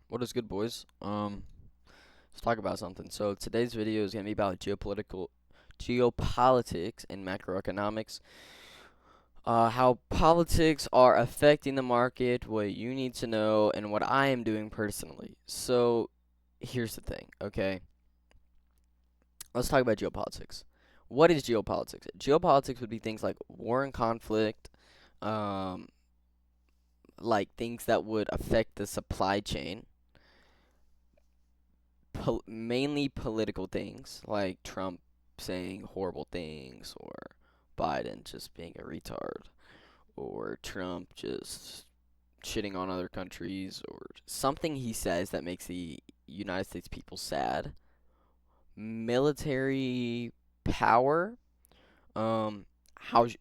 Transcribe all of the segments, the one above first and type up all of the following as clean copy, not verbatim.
What is good, boys? Let's talk about something. So today's video is gonna be about geopolitics and macroeconomics. How politics are affecting the market, what you need to know, and what I am doing personally. So here's the thing, okay? Let's talk about geopolitics. What is geopolitics? Geopolitics would be things like war and conflict, um, like things that would affect the supply chain mainly political things, like Trump saying horrible things, or Biden just being a retard, or Trump just shitting on other countries, or something he says that makes the United States people sad. Military power,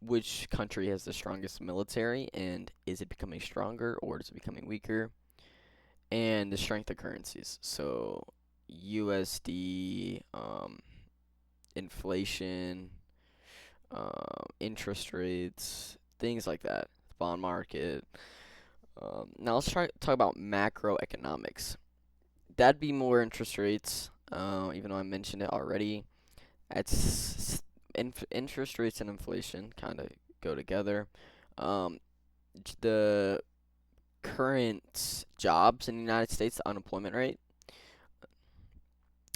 which country has the strongest military, and is it becoming stronger or is it becoming weaker? And the strength of currencies. So USD, inflation, interest rates, things like that. Bond market. Now let's try talk about macroeconomics. That'd be more interest rates. Even though I mentioned it already, it's interest rates and inflation kind of go together. Um, the current jobs in the United States, the unemployment rate,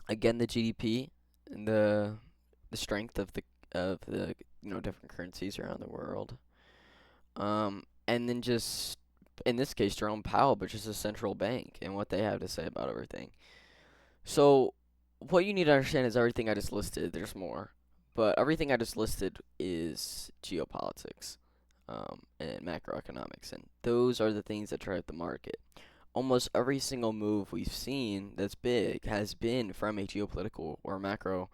again the GDP, and the strength of the different currencies around the world. And then just in this case Jerome Powell, but just a central bank and what they have to say about everything. So what you need to understand is everything I just listed. There's more, but everything I just listed is geopolitics, and macroeconomics, and those are the things that drive the market. Almost every single move we've seen that's big has been from a geopolitical or macro.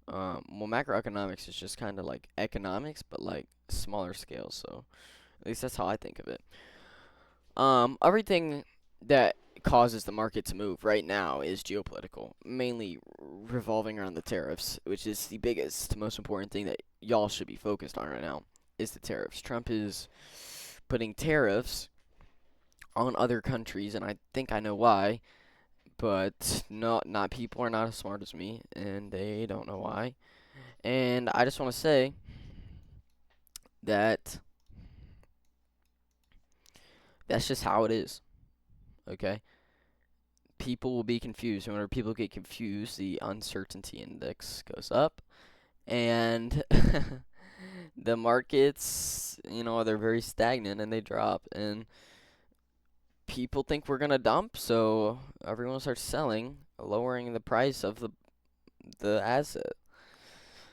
Well, macroeconomics is just kind of like economics, but like smaller scale. So at least that's how I think of it. Everything that causes the market to move right now is geopolitical, mainly revolving around the tariffs, which is the biggest, most important thing that y'all should be focused on right now, is the tariffs. Trump is putting tariffs on other countries, and I think I know why, but not people are not as smart as me, and they don't know why. And I just want to say that that's just how it is. Okay, people will be confused. Whenever people get confused, the uncertainty index goes up, and the markets, they're very stagnant and they drop, and people think we're gonna dump, so everyone starts selling, lowering the price of the asset.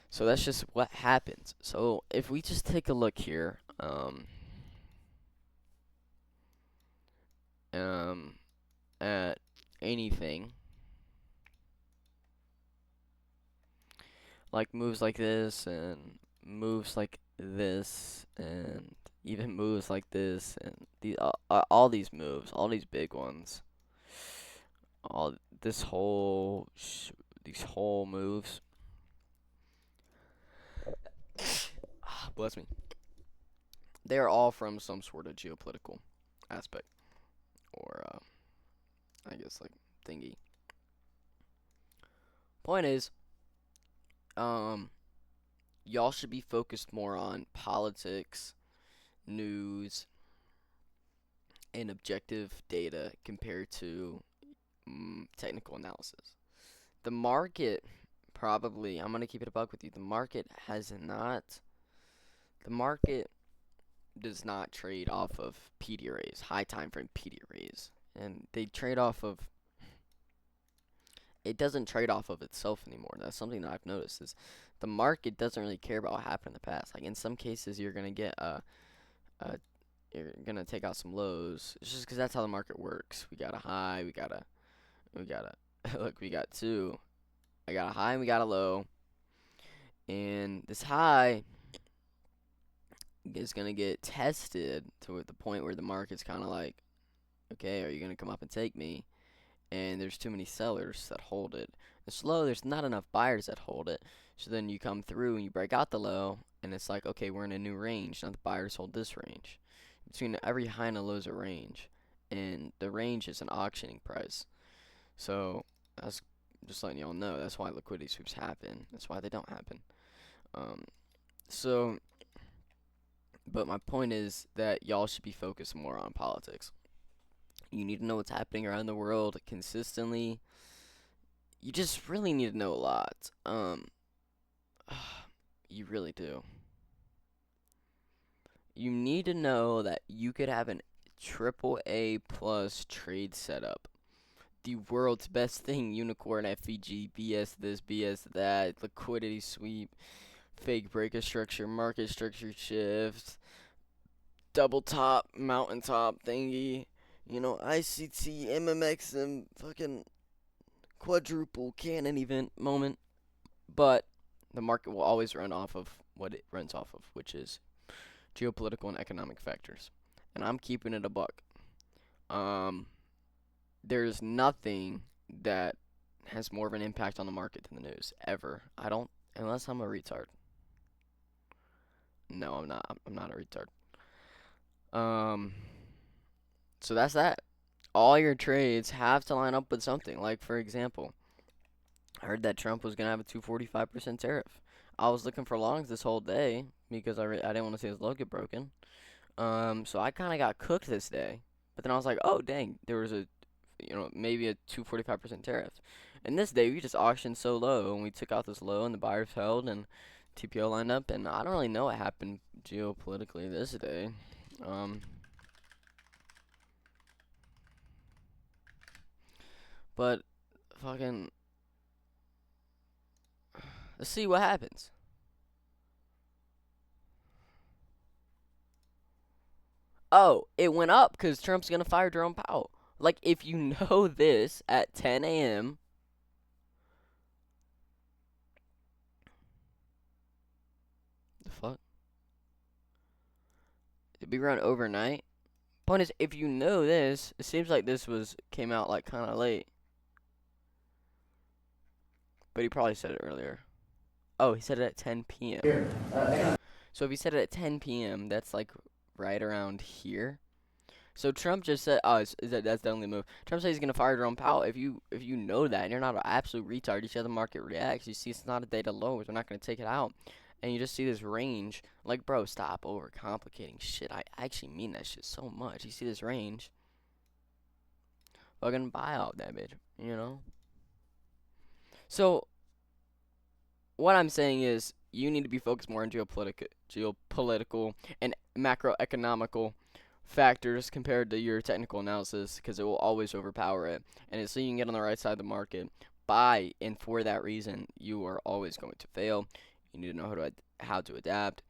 So that's just what happens. So if we just take a look here, um, at anything like moves like this and moves like this and even moves like this and all these moves, all these big ones, all this whole these whole moves. Bless me. They are all from some sort of geopolitical aspect or I guess like thingy. Point is, um, y'all should be focused more on politics, news, and objective data compared to technical analysis. The market probably, I'm going to keep it a buck with you. The market does not trade off of PD arrays, high time frame PD arrays. And they trade off of, it doesn't trade off of itself anymore. That's something that I've noticed is the market doesn't really care about what happened in the past. Like in some cases, you're going to get a you're gonna take out some lows. It's just because that's how the market works. We got a high, we got a look, we got two. I got a high and we got a low, and this high is gonna get tested to the point where the market's kind of like, okay, are you gonna come up and take me? And there's too many sellers that hold it. It's low. There's not enough buyers that hold it. So then you come through and you break out the low, and it's like, okay, we're in a new range. Now the buyers hold this range. Between every high and a low is a range. and the range is an auctioning price. So that's just letting y'all know. That's why liquidity sweeps happen. That's why they don't happen. Um, so, but my point is that y'all should be focused more on politics. You need to know what's happening around the world consistently. You just really need to know a lot. You really do. You need to know that you could have an triple A plus trade setup. The world's best thing, unicorn, FVG, BS this, BS that, liquidity sweep, fake breaker structure, market structure shift, double top, mountaintop thingy, ICT, MMX, and fucking quadruple cannon event moment. But the market will always run off of what it runs off of, which is geopolitical and economic factors. And I'm keeping it a buck. There's nothing that has more of an impact on the market than the news, ever. I don't, unless I'm a retard. No, I'm not. I'm not a retard. So that's that. All your trades have to line up with something. Like, for example, I heard that Trump was gonna have a 245% tariff. I was looking for longs this whole day because I didn't want to see his low get broken. So I kind of got cooked this day. But then I was like, oh dang, there was maybe a 245% tariff. And this day we just auctioned so low, and we took out this low, and the buyers held, and TPO lined up, and I don't really know what happened geopolitically this day. But fucking, let's see what happens. Oh, it went up because Trump's gonna fire Jerome Powell. Like, if you know this at 10 a.m. The fuck? Did we run overnight? Point is, if you know this, it seems like this came out like kind of late. But he probably said it earlier. Oh, he said it at 10 p.m. So if he said it at 10 p.m., that's like right around here. So Trump just said, "Oh, that's definitely a move." Trump said he's gonna fire Jerome Powell. If you know that, and you're not an absolute retard, you see how the market reacts. You see it's not a data low. We're not gonna take it out, and you just see this range. Like, bro, stop overcomplicating shit. I actually mean that shit so much. You see this range, fucking buy out that bitch. So what I'm saying is, you need to be focused more on geopolitical and macroeconomical factors compared to your technical analysis, because it will always overpower it. And it's so you can get on the right side of the market. And for that reason, you are always going to fail. You need to know how to adapt,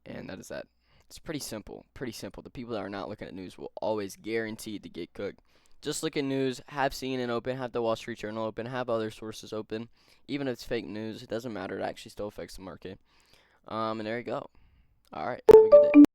and that is that. It's pretty simple. Pretty simple. The people that are not looking at news will always guaranteed to get cooked. Just look at news, have CNN open, have the Wall Street Journal open, have other sources open. Even if it's fake news, it doesn't matter. It actually still affects the market. And there you go. All right. Have a good day.